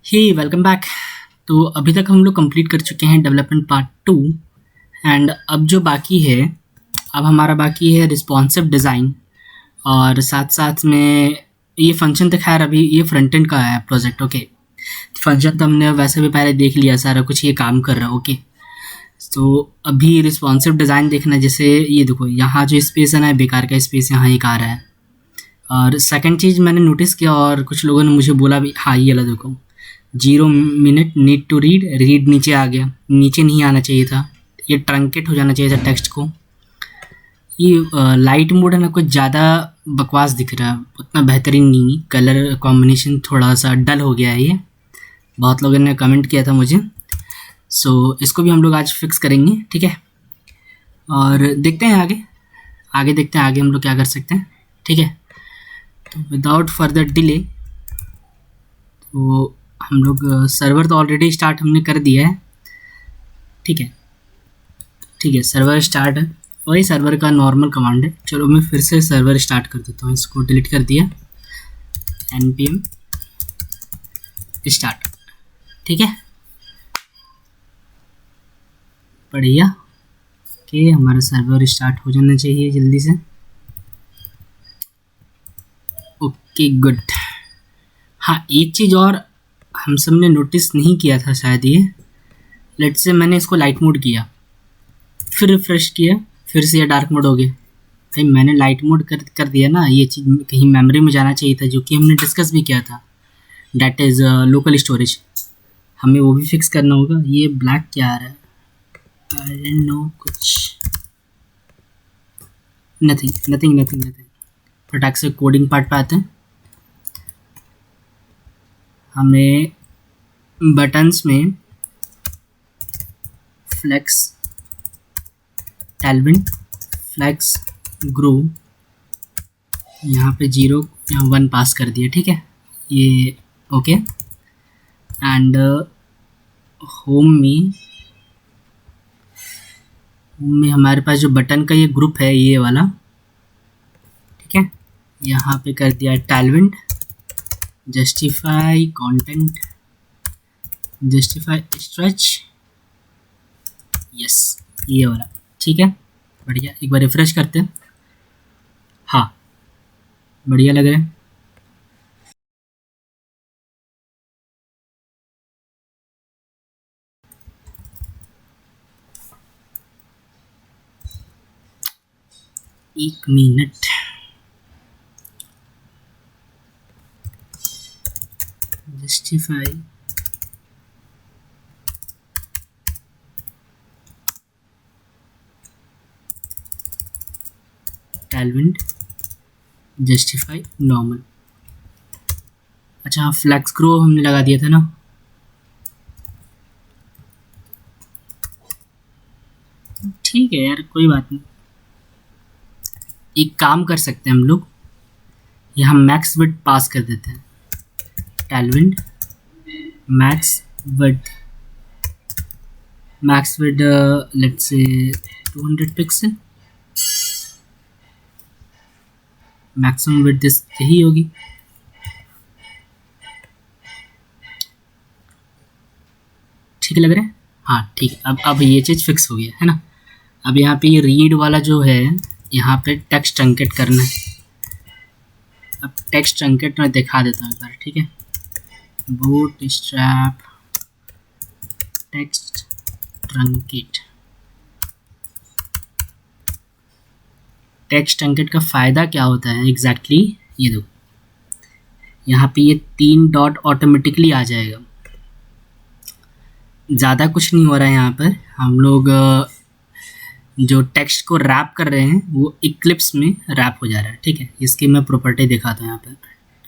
हे welcome back. तो अभी तक हम लोग कंप्लीट कर चुके हैं डेवलपमेंट पार्ट 2। एंड अब जो बाकी है, अब हमारा बाकी है रिस्पॉन्सिव डिज़ाइन। और साथ साथ में ये फंक्शन तो खैर अभी ये फ्रंट एंड का है प्रोजेक्ट। ओके, फंक्शन तो हमने वैसे भी पहले देख लिया, सारा कुछ ये काम कर रहा है। ओके, तो अभी रिस्पॉन्सिव डिज़ाइन देखना। जैसे ये देखो, यहाँ जो स्पेस है ना, बेकार का स्पेस यहाँ एक आ रहा है। और सेकंड चीज़ मैंने नोटिस किया और कुछ लोगों ने मुझे बोला भी, हाँ ये वाला देखो, 0 minute need to read, read नीचे आ गया, नीचे नहीं आना चाहिए था, ये ट्रंकेट हो जाना चाहिए था टेक्स्ट को। ये लाइट मोड है ना, कुछ ज़्यादा बकवास दिख रहा है, उतना बेहतरीन नहीं। कलर कॉम्बिनेशन थोड़ा सा डल हो गया है ये, बहुत लोगों ने कमेंट किया था मुझे। सो इसको भी हम लोग आज फिक्स करेंगे, ठीक है। और देखते हैं आगे, आगे देखते हैं आगे हम लोग क्या कर सकते हैं, ठीक है। तो विदाउट फर्दर डिले, तो हम लोग सर्वर तो ऑलरेडी स्टार्ट हमने कर दिया है, ठीक है। ठीक है, सर्वर स्टार्ट है, वही सर्वर का नॉर्मल कमांड है। चलो मैं फिर से सर्वर स्टार्ट कर देता हूँ, इसको डिलीट कर दिया, npm स्टार्ट, ठीक है, बढ़िया। ओके, हमारा सर्वर स्टार्ट हो जाना चाहिए जल्दी से। Okay good. हाँ, एक चीज़ और हम सब ने नोटिस नहीं किया था शायद, ये लेट से मैंने इसको लाइट मोड किया, फिर रिफ्रेश किया, फिर से ये डार्क मोड हो गया। भाई मैंने लाइट मोड कर दिया ना, ये चीज़ कहीं मेमोरी में जाना चाहिए था, जो कि हमने डिस्कस भी किया था, डैट इज़ लोकल स्टोरेज। हमें वो भी फिक्स करना होगा। ये ब्लैक क्या आ रहा है, आई डोंट नो, कुछ नथिंग नथिंग नथिंग नथिंग। फटाक से कोडिंग पार्ट पे आते हैं। हमें बटन्स में फ्लेक्स टैलविंड, फ्लेक्स ग्रो, यहाँ पे 0 यहाँ 1 पास कर दिया, ठीक है ये। ओके, एंड होम में हमारे पास जो बटन का ये ग्रुप है, ये वाला, ठीक है। यहाँ पे कर दिया Tailwind, justify content, justify stretch, yes ये वाला, ठीक है बढ़िया। एक बार रिफ्रेश करते हैं, हाँ बढ़िया लग रहा है। एक मिनट, जस्टिफाई टैलविंड, जस्टिफाई नॉर्मल। अच्छा, फ्लैक्स ग्रो हमने लगा दिया था ना, ठीक है यार कोई बात नहीं। एक काम कर सकते हैं हम लोग, यहाँ मैक्स विड्थ पास कर देते हैं, Tailwind max width, max width let's say 200 pixel, maximum width यही होगी। ठीक लग रहा है, हाँ ठीक है। अब ये चीज़ फिक्स हो गया है ना। अब यहाँ पे ये रीड वाला जो है, यहाँ पे टेक्स्ट ट्रंकेट करना है। अब टेक्स्ट ट्रंकेट मैं दिखा देता हूँ एक बार, ठीक है। Bootstrap text truncate, text truncate का फ़ायदा क्या होता है एग्जैक्टली, ये दो, यहाँ पे ये 3 डॉट ऑटोमेटिकली आ जाएगा। ज़्यादा कुछ नहीं हो रहा है यहाँ पर। हम लोग जो टेक्स्ट को रैप कर रहे हैं वो इक्लिप्स में रैप हो जा रहा है, ठीक है। इसकी मैं प्रॉपर्टी दिखाता हूँ यहाँ पर।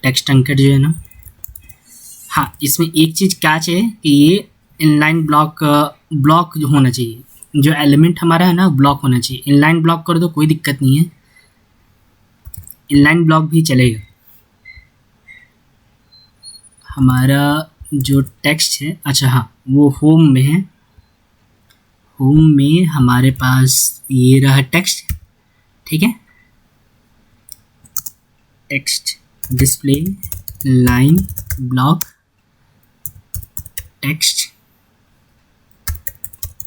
टेक्स्ट ट्रंकेट जो है ना, हाँ इसमें एक चीज़ कैच है कि ये इनलाइन ब्लॉक जो होना चाहिए, जो एलिमेंट हमारा है ना ब्लॉक होना चाहिए। इनलाइन ब्लॉक कर दो कोई दिक्कत नहीं है, इनलाइन ब्लॉक भी चलेगा। हमारा जो टेक्स्ट है, अच्छा हाँ वो होम में है, होम में हमारे पास ये रहा टेक्स्ट, ठीक है। Text display line block text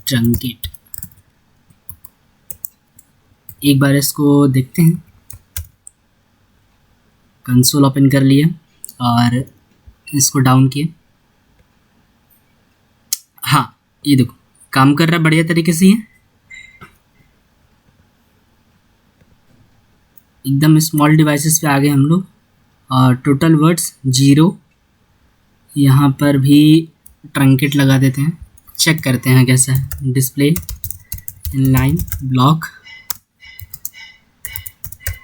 truncate. एक बार इसको देखते हैं। कंसोल ओपन कर लिया और इसको डाउन किया। हाँ, ये देखो काम कर रहा है बढ़िया तरीके से। ये एकदम स्मॉल डिवाइसेस पे आ गए हम लोग। और टोटल वर्ड्स 0। यहाँ पर भी ट्रंकेट लगा देते हैं, चेक करते हैं कैसा है। Display inline block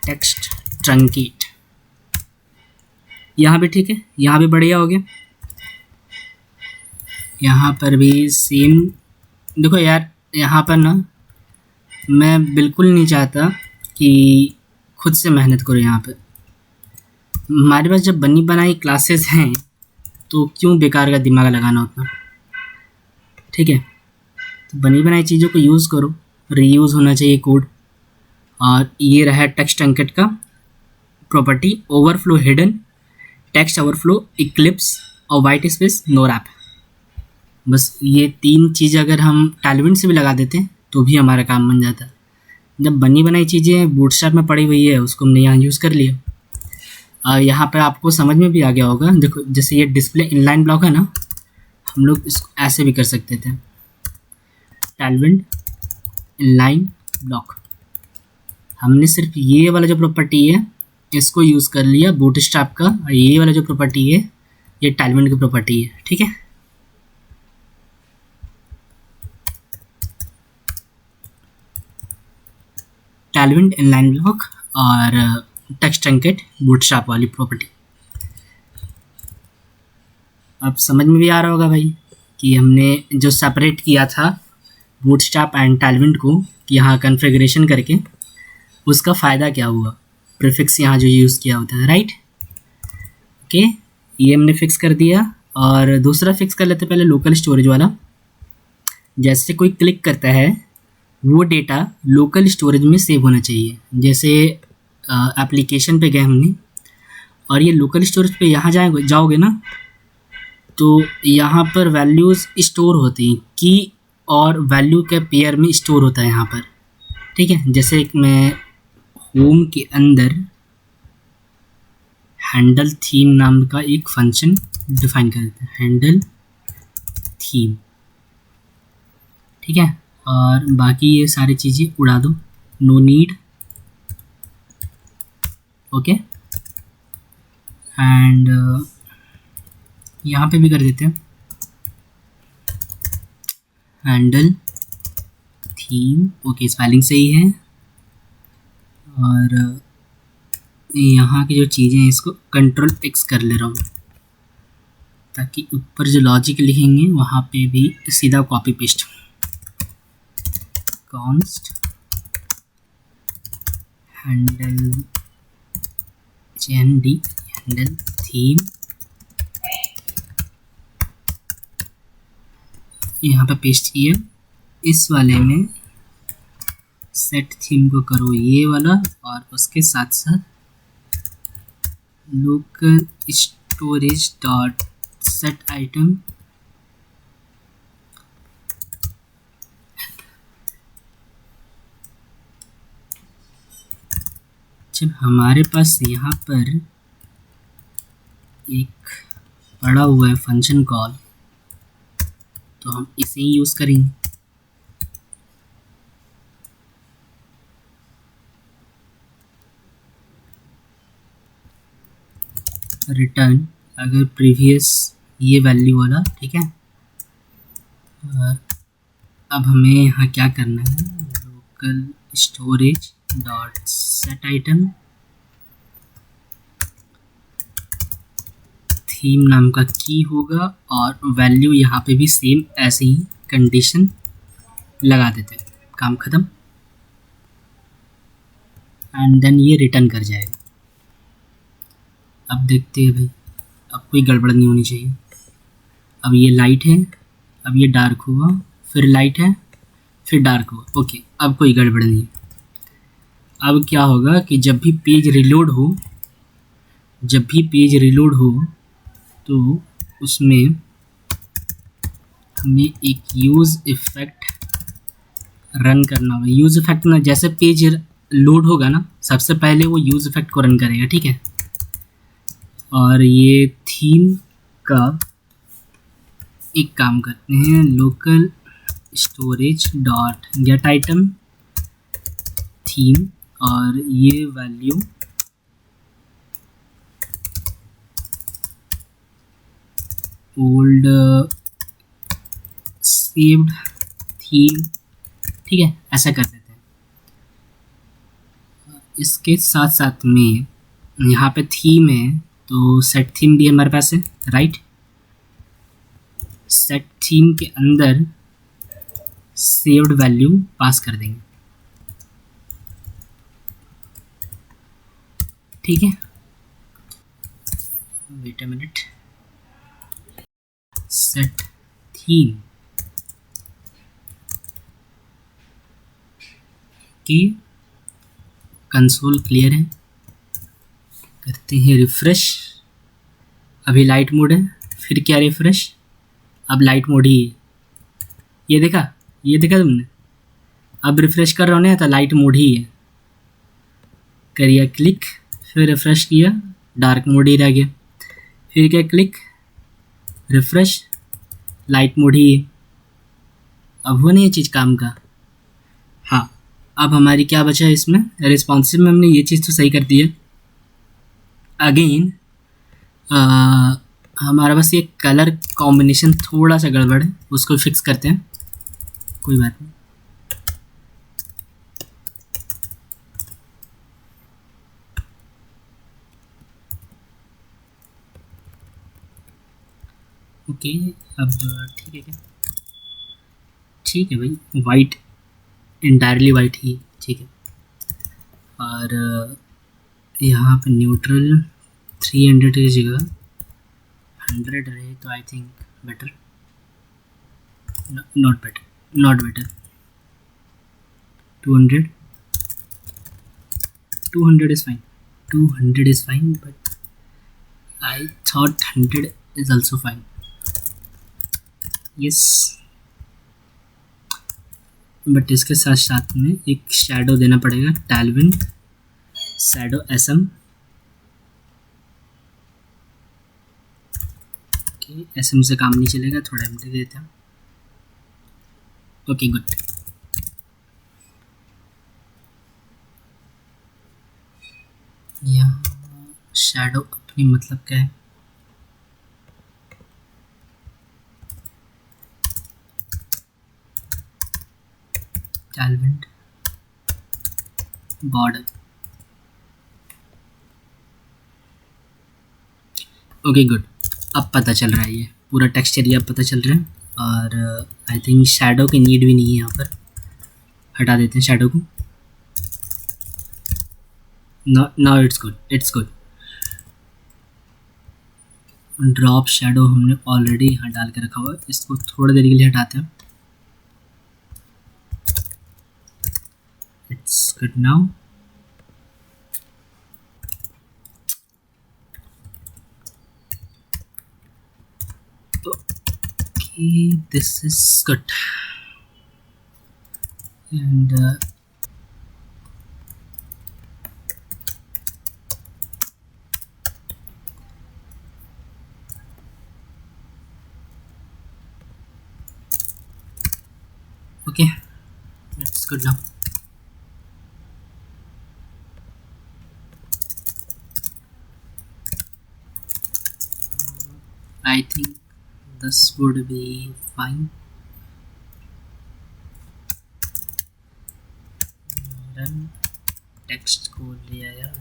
text truncate, यहाँ भी ठीक है, यहाँ भी बढ़िया हो गया। यहाँ पर भी सेम। देखो यार, यहाँ पर ना मैं बिल्कुल नहीं चाहता कि खुद से मेहनत करो। यहाँ पर हमारे पास जब बनी बनाई क्लासेस हैं तो क्यों बेकार का दिमाग लगाना उतना, ठीक है। तो बनी बनाई चीज़ों को यूज़ करो, रीयूज़ होना चाहिए कोड। और ये रहा टेक्स्ट ट्रंकेट का property, overflow hidden, text overflow, Eclipse और वाइट स्पेस, नो रैप। बस ये 3 चीज़ अगर हम टैलविंड से भी लगा देते हैं तो भी हमारा काम बन जाता। जब बनी बनाई चीज़ें बूटस्ट्रैप में पड़ी हुई है उसको हमने यहाँ यूज़ कर लिया। यहाँ पर आपको समझ में भी आ गया होगा। देखो जैसे ये डिस्प्ले इनलाइन ब्लॉक है ना, हम लोग इसको ऐसे भी कर सकते थे, टैलविंड इनलाइन ब्लॉक। हमने सिर्फ ये वाला जो प्रॉपर्टी है इसको यूज़ कर लिया बूटस्ट्रैप का, और ये वाला जो प्रॉपर्टी है ये टैलविंड की प्रॉपर्टी है, ठीक है। टैलविंड इनलाइन ब्लॉक और टेक्स्ट ट्रंकेट बूटस्ट्रैप वाली प्रॉपर्टी। अब समझ में भी आ रहा होगा भाई कि हमने जो सेपरेट किया था बूटस्ट्रैप एंड टैलविंड को यहाँ कॉन्फ़िगरेशन करके उसका फ़ायदा क्या हुआ। प्रीफिक्स यहाँ जो यूज़ किया होता है, राइट। ओके, ये हमने फिक्स कर दिया। और दूसरा फिक्स कर लेते पहले, लोकल स्टोरेज वाला। जैसे कोई क्लिक करता है वो डेटा लोकल स्टोरेज में सेव होना चाहिए। जैसे एप्लीकेशन पे गए हमने और ये लोकल स्टोरेज पे यहाँ जाओगे ना तो यहाँ पर वैल्यूज़ स्टोर होती हैं, की और वैल्यू के पेयर में स्टोर होता है यहाँ पर, ठीक है। जैसे मैं होम के अंदर हैंडल थीम नाम का एक फंक्शन डिफाइन कर देते हैं, हैंडल थीम, ठीक है। और बाकी ये सारी चीज़ें उड़ा दो, नो नीड, ओके। एंड यहाँ पे भी कर देते हैं हैंडल थीम, ओके, स्पेलिंग सही है। और यहाँ की जो चीज़ें हैं इसको Ctrl+X कर ले रहा हूँ ताकि ऊपर जो लॉजिक लिखेंगे वहाँ पे भी सीधा copy paste. Const handle JND handle theme, यहाँ पे पेस्ट किया। इस वाले में सेट थीम को करो ये वाला, और उसके साथ साथ local storage dot set item जब हमारे पास यहाँ पर एक पड़ा हुआ है फंक्शन कॉल तो हम इसे ही यूज़ करेंगे। रिटर्न अगर प्रीवियस ये वैल्यू वाला, ठीक है। अब हमें यहाँ क्या करना है, local storage dot set item theme नाम का की होगा और वैल्यू यहाँ पे भी सेम ऐसे ही कंडीशन लगा देते हैं, काम ख़त्म। एंड देन ये रिटर्न कर जाएगा। अब देखते हैं भाई, अब कोई गड़बड़ नहीं होनी चाहिए। अब ये लाइट है, अब ये डार्क हुआ, फिर लाइट है, फिर डार्क हुआ, ओके, अब कोई गड़बड़ नहीं। अब क्या होगा कि जब भी पेज रिलोड हो तो उसमें हमें एक यूज़ इफ़ेक्ट रन करना होगा। यूज़ इफ़ेक्ट ना, जैसे पेज लोड होगा ना, सबसे पहले वो यूज़ इफ़ेक्ट को रन करेगा, ठीक है। और ये थीम का एक काम करते हैं, local storage dot gate item theme, और ये वैल्यू ओल्ड सेव्ड थीम, ठीक है, ऐसा कर देते हैं। इसके साथ साथ में यहाँ पे थीम है, तो सेट थीम भी हमारे पास है, राइट। सेट थीम के अंदर सेव्ड वैल्यू पास कर देंगे, ठीक है। Wait a minute, set theme की कंसोल क्लियर है, करते हैं रिफ्रेश। अभी लाइट मोड है, फिर क्या रिफ्रेश, अब लाइट मोड ही है। ये देखा, ये देखा तुमने, अब रिफ्रेश कर रहा हूँ ना तो लाइट मोड ही है। करिए क्लिक, फिर रिफ्रेश किया, डार्क मोड ही रह गया। फिर क्या क्लिक, रिफ्रेश, लाइट मोड ही है। अब हुआ नहीं ये चीज़ काम का। हाँ, अब हमारी क्या बचा है इसमें, रिस्पॉन्सिव में हमने ये चीज़ तो सही कर दी है। अगेन हमारा बस ये कलर कॉम्बिनेशन थोड़ा सा गड़बड़ है, उसको फिक्स करते हैं, कोई बात नहीं। ओके, अब ठीक है क्या, ठीक है भाई, वाइट, इंटायरली वाइट ही, ठीक है। और यहाँ पे न्यूट्रल 300 की जगह 100 रहे तो I think better, not better, not better. 200, 200 is fine, 200 is fine, but I thought 100 is also fine. Yes, but इसके साथ साथ में एक शैडो देना पड़ेगा, टैलविन शैडो एसएम। ओके, एसएम से काम नहीं चलेगा, थोड़ा एम्प्टी देते हैं। Okay good. यहाँ शैडो अपनी मतलब क्या है, टैलविन बॉर्डर। ओके गुड, अब पता चल रहा है, ये पूरा टेक्सचर ये अब पता चल रहा है। और आई थिंक शैडो की नीड भी नहीं है यहाँ पर, हटा देते हैं शैडो को। Now it's good, it's good. Drop shadow हमने ऑलरेडी यहाँ डाल के रखा हुआ है, इसको थोड़ी देर के लिए हटाते हैं। It's good now. Okay, this is good. And okay, that's good now. I think this would be fine. Run text को ले आया,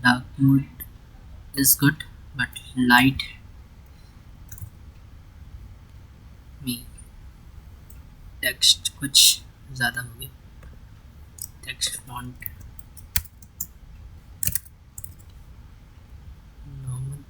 dark mode is good, but light में text कुछ ज़्यादा हो गया। text font normal,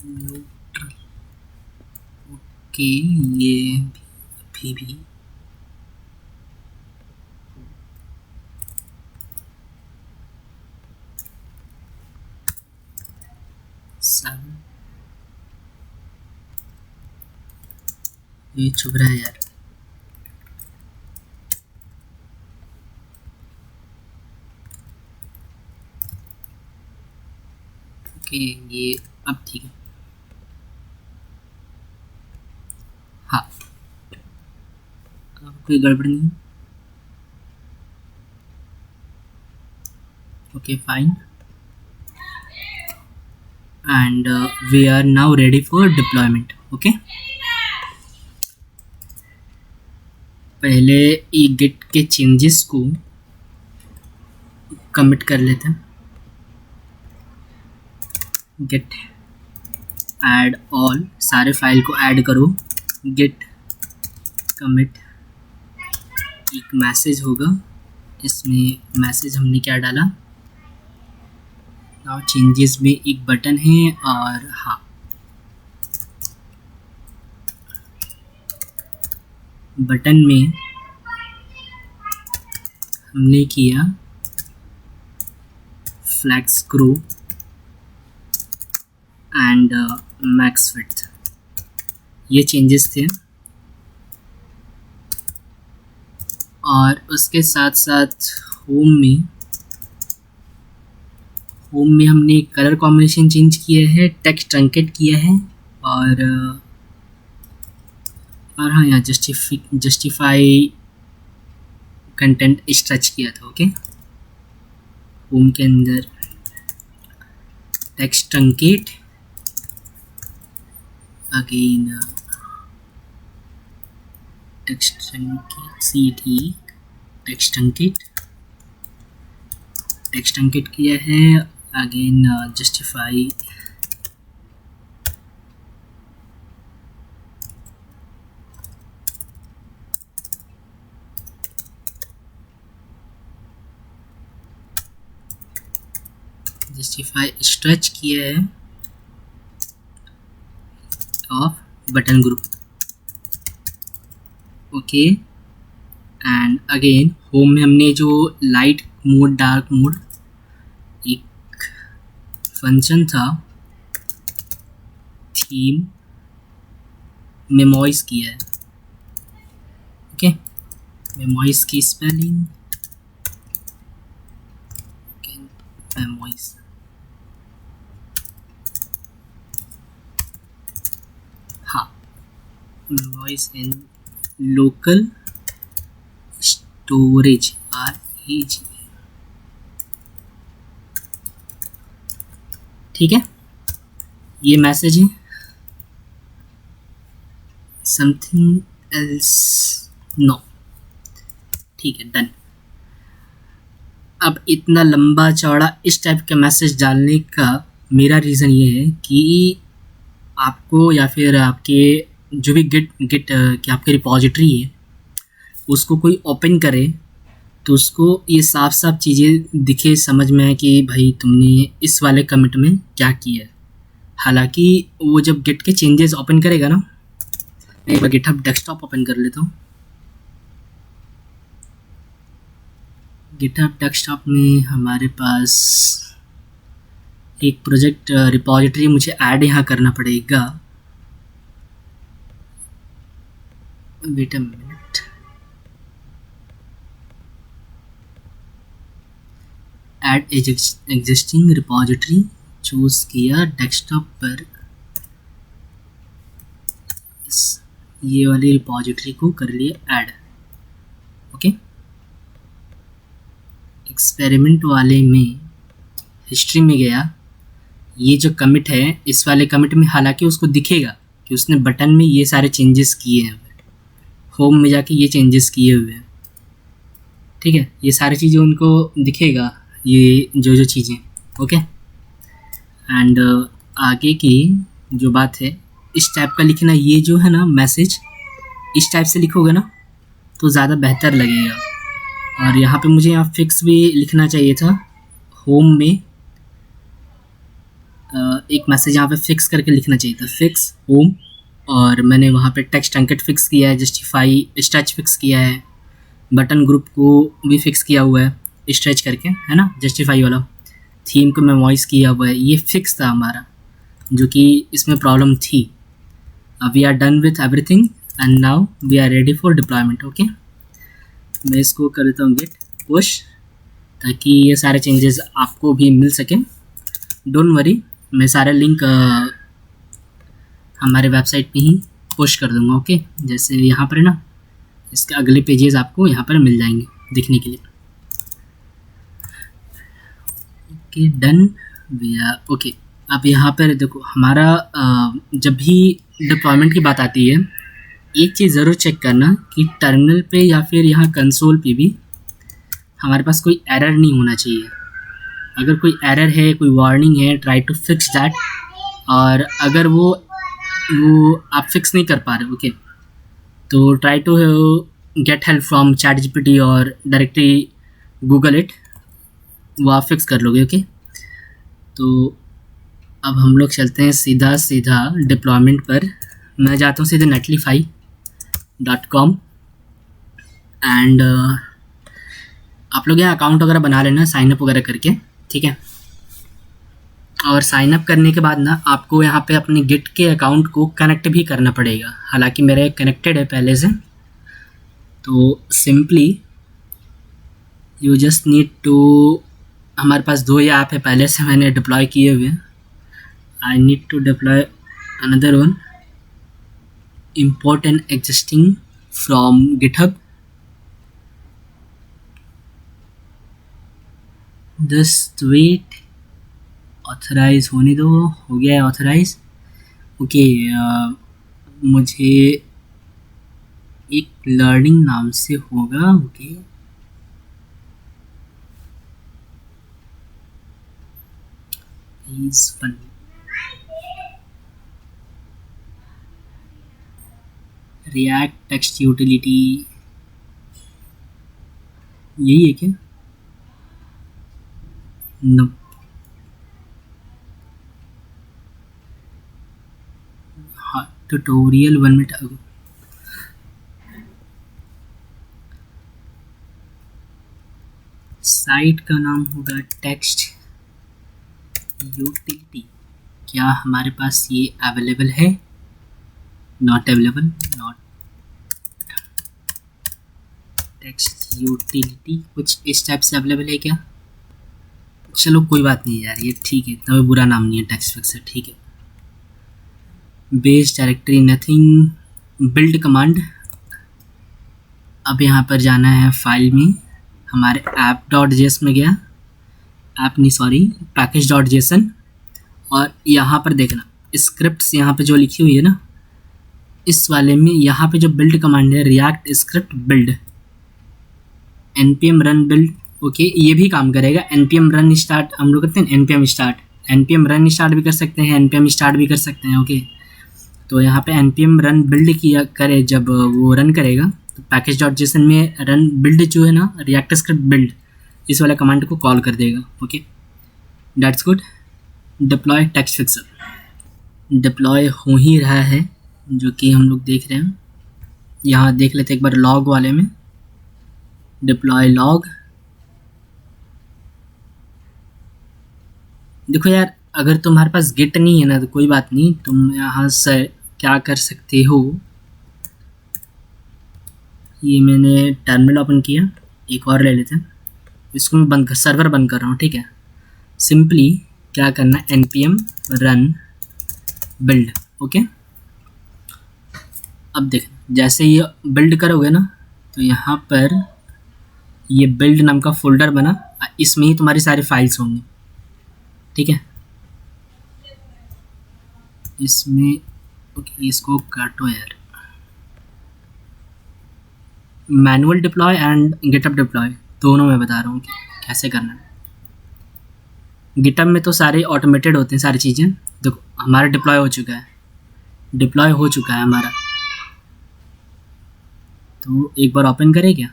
neutral. Okay, ये भी 7। ये चुभ रहा है यार। ओके, ये अब ठीक है। हाँ, अब कोई गड़बड़ नहीं। Okay fine, and we are now ready for deployment. Okay, पहले ये गिट के चेंजेस को कमिट कर लेते हैं। गिट ऐड ऑल, सारे फाइल को ऐड करो। गिट कमिट, एक मैसेज होगा, इसमें मैसेज हमने क्या डाला, नाउ चेंजेस में एक बटन है, और हाँ बटन में हमने किया flex group and max width, ये चेंजेस थे। और उसके साथ साथ होम में हमने कलर कॉम्बिनेशन चेंज किया है, टेक्स्ट ट्रंकेट किया है, और हाँ यहाँ जस्टिफाई कंटेंट स्ट्रेच किया था। ओके, होम के अंदर text truncate, again text truncate किया है, अगेन जस्टिफाई स्ट्रेच किया है off button group. Okay, and again home में हमने जो लाइट मोड डार्क मोड एक फंक्शन था, थीम मेमोइज किया है। ओके, मेमोइज की स्पेलिंग मेमोइज, हाँ मेमोइज इन लोकल स्टोरेज REG। ठीक है, ये मैसेज है। समथिंग एल्स, नो, ठीक है, डन। अब इतना लंबा चौड़ा इस टाइप का मैसेज डालने का मेरा रीज़न ये है कि आपको या फिर आपके जो भी गिट कि आपके रिपॉजिटरी है उसको कोई ओपन करे तो उसको ये साफ साफ चीज़ें दिखे, समझ में आए कि भाई तुमने इस वाले कमिट में क्या किया है। हालांकि वो जब गिट के चेंजेस ओपन करेगा ना, मैं एक बार गिटहब डेस्कटॉप ओपन कर लेता हूँ। गिटहब डेस्कटॉप में हमारे पास एक प्रोजेक्ट रिपॉजिटरी मुझे ऐड यहाँ करना पड़ेगा। Wait a minute, add existing repository choose किया, डेस्कटॉप पर ये वाली रिपॉजिटरी को कर लिया ऐड। ओके, एक्सपेरिमेंट वाले में हिस्ट्री में गया, ये जो कमिट है इस वाले कमिट में हालांकि उसको दिखेगा कि उसने बटन में ये सारे चेंजेस किए हैं, होम में जाके ये चेंजेस किए हुए हैं। ठीक है, ये सारी चीज़ें उनको दिखेगा, ये जो चीज़ें। ओके, एंड आगे की जो बात है, इस टाइप का लिखना, ये जो है ना मैसेज इस टाइप से लिखोगे ना तो ज़्यादा बेहतर लगेगा। और यहाँ पे मुझे यहाँ फिक्स भी लिखना चाहिए था, होम में एक मैसेज यहाँ पे फिक्स करके लिखना चाहिए था, फिक्स होम, और मैंने वहाँ पे टेक्स्ट अंकेट फिक्स किया है, जस्टिफाई स्ट्रेच फिक्स किया है, बटन ग्रुप को भी फिक्स किया हुआ है स्ट्रेच करके, है ना, जस्टिफाई वाला। थीम को मैं वॉइस किया हुआ है, ये फिक्स था हमारा, जो कि इसमें प्रॉब्लम थी। We are done with everything and now we are ready for deployment. Okay, मैं इसको कर देता हूँ गेट पुश, ताकि ये सारे चेंजेस आपको भी मिल सकें। डोंट वरी, मैं सारा लिंक हमारे वेबसाइट पे ही पुश कर दूँगा। ओके, जैसे यहाँ पर है ना, इसके अगले पेजेस आपको यहाँ पर मिल जाएंगे देखने के लिए। Okay done, okay. अब यहाँ पर देखो हमारा जब भी डिप्लॉयमेंट की बात आती है, एक चीज़ ज़रूर चेक करना कि टर्मिनल पे या फिर यहाँ कंसोल पे भी हमारे पास कोई एरर नहीं होना चाहिए। अगर कोई एरर है, कोई वार्निंग है, ट्राई टू फिक्स दैट। और अगर वो आप फिक्स नहीं कर पा रहे, ओके, तो try to get help from chat GPT और डायरेक्टली गूगल इट, वो आप फिक्स कर लोगे। ओके, तो अब हम लोग चलते हैं सीधा डिप्लॉयमेंट पर। मैं जाता हूँ सीधे netlify.com एंड आप लोग यहाँ अकाउंट वगैरह बना लेना साइनअप वगैरह करके, ठीक है। और साइनअप करने के बाद ना आपको यहाँ पे अपने गिट के अकाउंट को कनेक्ट भी करना पड़ेगा। हालांकि मेरा कनेक्टेड है पहले से, तो simply you just need to, हमारे पास 2 ही ऐप है पहले से मैंने डिप्लॉय किए हुए। I need to deploy another one, import and existing from GitHub। Just wait, authorise होने दो, हो गया है ऑथराइज। ओके, मुझे एक लर्निंग नाम से होगा। Okay, please one, react text utility, यही है क्या? नो, हाँ, ट्यूटोरियल 1 मिनट अगो। साइट का नाम होगा टेक्स्ट यूटिलिटी। क्या हमारे पास ये अवेलेबल है? Not available, not text utility, कुछ इस टाइप से अवेलेबल है क्या? चलो कोई बात नहीं यार, ये ठीक है, इतना भी बुरा नाम नहीं है, टेक्स्ट फिक्सर, ठीक है। Base directory nothing, build command. अब यहाँ पर जाना है फाइल में, हमारे app.js में गया, ऐप नहीं सॉरी, package.json, और यहाँ पर देखना स्क्रिप्ट्स यहाँ पे जो लिखी हुई है ना, इस वाले में यहाँ पे जो बिल्ड कमांड है, react script build, npm run build. Okay, ये भी काम करेगा। npm रन स्टार्ट हम लोग करते हैं, npm start, npm run start भी कर सकते हैं, npm स्टार्ट भी कर सकते हैं। ओके, तो यहाँ पे npm रन बिल्ड किया करे, जब वो रन करेगा तो package.json में रन बिल्ड जो है ना, रिएक्ट स्क्रिप्ट बिल्ड, इस वाले कमांड को कॉल कर देगा। Okay, that's good. Deploy text fixer deploy हो ही रहा है, जो कि हम लोग देख रहे हैं। यहाँ देख लेते एक बार लॉग वाले में, डिप्लॉय लॉग। देखो यार, अगर तुम्हारे पास गिट नहीं है ना तो कोई बात नहीं, तुम यहाँ से क्या कर सकते हो, ये मैंने टर्मिनल ओपन किया, एक और ले लेते हैं, इसको मैं बंद कर, सर्वर बंद कर रहा हूँ, ठीक है। सिंपली क्या करना है, npm रन बिल्ड। ओके, अब देख, जैसे ये बिल्ड करोगे ना तो यहाँ पर ये बिल्ड नाम का फोल्डर बना, इसमें ही तुम्हारी सारी फाइल्स होंगी, ठीक है। इसमें ओके, इसको काटो यार, manual deploy and GitHub deploy दोनों मैं बता रहा हूँ कैसे करना है। गिटअप में तो सारे ऑटोमेटेड होते हैं सारी चीज़ें। देखो हमारा डिप्लॉय हो चुका है, डिप्लॉय हो चुका है हमारा, तो एक बार ओपन करें क्या?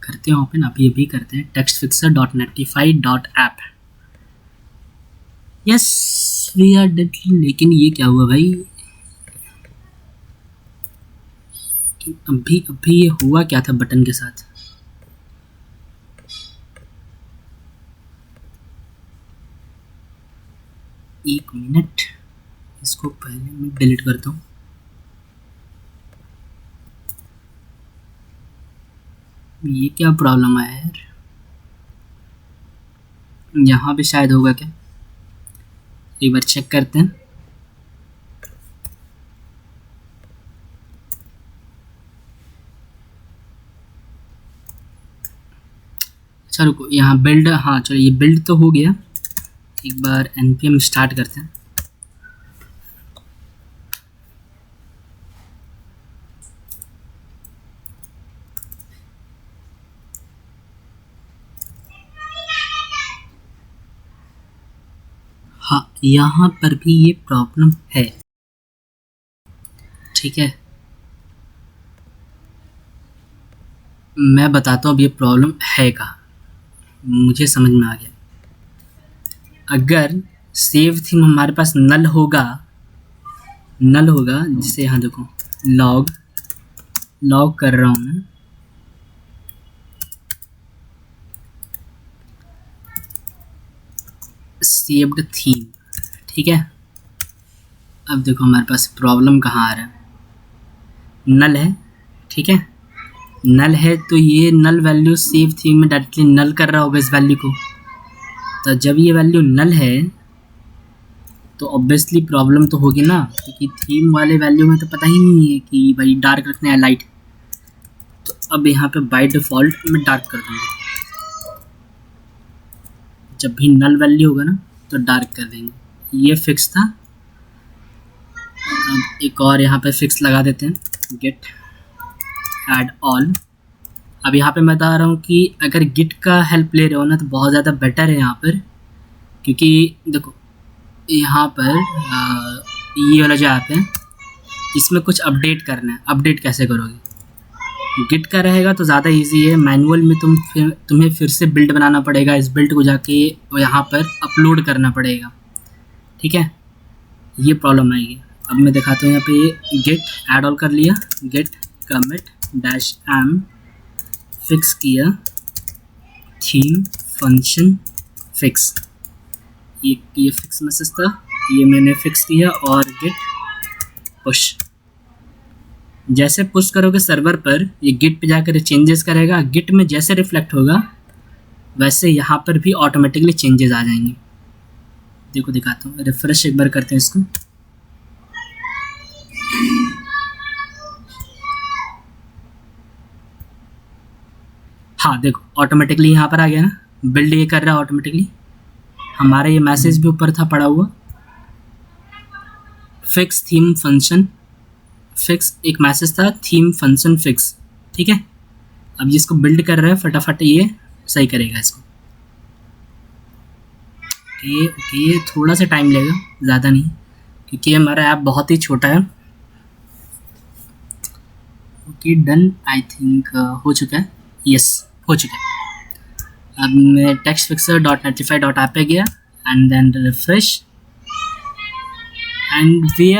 करते हैं ओपन, अभी करते हैं, text fixer dot Netlify dot app. Yes, we are dead. लेकिन ये क्या हुआ भाई? अभी अभी ये हुआ क्या था बटन के साथ? एक मिनट, इसको पहले मैं डिलीट करता हूँ। ये क्या प्रॉब्लम आया यार? यहाँ भी शायद होगा क्या? एक बार चेक करते हैं। अच्छा रुको, यहाँ बिल्ड, हाँ चलो ये बिल्ड तो हो गया। एक बार npm स्टार्ट करते हैं। हाँ, यहाँ पर भी ये प्रॉब्लम है। ठीक है, मैं बताता हूँ अब ये प्रॉब्लम है कहाँ। मुझे समझ में आ गया। अगर सेव थीम हमारे पास नल होगा, जैसे यहाँ देखो लॉग कर रहा हूँ मैं, सेव्ड थीम। ठीक है, अब देखो हमारे पास प्रॉब्लम कहाँ आ रहा है। नल है, ठीक है, नल है तो ये नल वैल्यू सेव थीम में डायरेक्टली नल कर रहा होगा इस वैल्यू को। तो जब ये वैल्यू नल है तो ऑब्वियसली प्रॉब्लम तो होगी ना, क्योंकि थीम वाले वैल्यू में तो पता ही नहीं है कि भाई डार्क रखना है लाइट। तो अब यहाँ पे बाय डिफ़ॉल्ट मैं डार्क कर दूँगा। जब भी नल वैल्यू होगा ना तो डार्क कर देंगे। ये फिक्स था। अब एक और यहाँ पे फिक्स लगा देते हैं, गेट ऐड ऑल। अब यहाँ पे मैं बता रहा हूँ कि अगर गिट का हेल्प ले रहे हो ना तो बहुत ज़्यादा बेटर है यहाँ पर, क्योंकि देखो यहाँ पर ये वाला जो ऐप है इसमें कुछ अपडेट करना है। अपडेट कैसे करोगे? गिट का रहेगा तो ज़्यादा इजी है। मैनुअल में तुम्हें फिर से बिल्ड बनाना पड़ेगा। इस बिल्ड को जाके यहाँ पर अपलोड करना पड़ेगा। ठीक है, ये प्रॉब्लम आएगी। अब मैं दिखाता हूँ। यहाँ पे गेट ऐड ऑल कर लिया, git commit dash M fix किया, थीम फंक्शन फिक्स, ये फिक्स मैसेज था, ये मैंने फिक्स किया। और गेट पुश, जैसे पुश करोगे सर्वर पर ये गिट पे जाकर चेंजेस करेगा। गिट में जैसे रिफ्लेक्ट होगा वैसे यहाँ पर भी ऑटोमेटिकली चेंजेस आ जाएंगे। देखो दिखाता हूँ, रिफ्रेश एक बार करते हैं इसको। हाँ देखो ऑटोमेटिकली यहाँ पर आ गया ना, बिल्ड ये कर रहा है ऑटोमेटिकली। हमारा ये मैसेज भी ऊपर था पड़ा हुआ, फिक्स थीम फंक्शन फिक्स, एक मैसेज था थीम फंक्शन फिक्स। ठीक है, अब जिसको बिल्ड कर रहा है फटाफट ये सही करेगा इसको। ओके, थोड़ा सा टाइम लेगा, ज़्यादा नहीं, क्योंकि हमारा ऐप बहुत ही छोटा है। ओके डन, आई थिंक हो चुका है। यस हो चुका है। अब मैं text fixer dot Netlify dot app पे गया and then refresh and we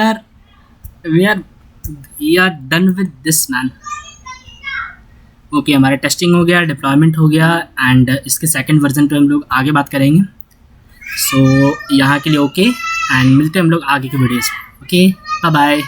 are done with this man. Okay, हमारा टेस्टिंग हो गया, डिप्लॉयमेंट हो गया एंड इसके सेकंड वर्जन पे हम लोग आगे बात करेंगे। सो यहाँ के लिए ओके, एंड मिलते हैं हम लोग आगे के वीडियोस में। Okay bye bye.